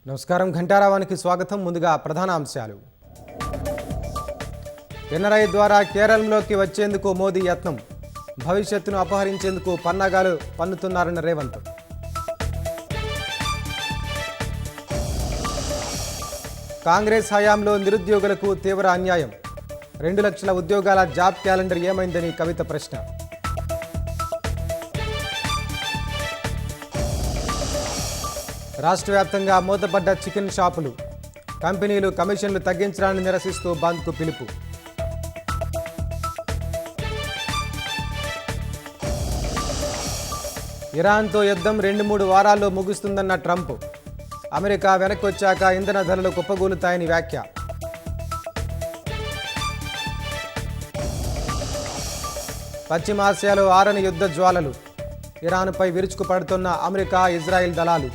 నమస్కారం ఘంటారావానికి స్వాగతం. ముందుగా ప్రధాన అంశాలు. పినరై ద్వారా కేరళంలోకి వచ్చేందుకు మోదీ యత్నం. భవిష్యత్తును అపహరించేందుకు పన్నాగాలు పన్నుతున్నారన్న రేవంత్. కాంగ్రెస్ హయాంలో నిరుద్యోగులకు తీవ్ర అన్యాయం. 2 లక్షల ఉద్యోగాల జాబ్ క్యాలెండర్ ఏమైందని కవిత ప్రశ్న. రాష్ట్ర వ్యాప్తంగా మూతపడ్డ చికెన్ షాపులు. కంపెనీలు కమిషన్లు తగ్గించడాన్ని నిరసిస్తూ బంద్కు పిలుపు. ఇరాన్తో యుద్ధం 2-3 వారాల్లో ముగుస్తుందన్న ట్రంప్. అమెరికా వెనక్కి వచ్చాక ఇంధన ధరలు కుప్పగూలుతాయని వ్యాఖ్య. పశ్చిమాసియాలో ఆరని యుద్ధ జ్వాలలు. ఇరాన్పై విరుచుకుపడుతున్న అమెరికా, ఇజ్రాయెల్ దళాలు.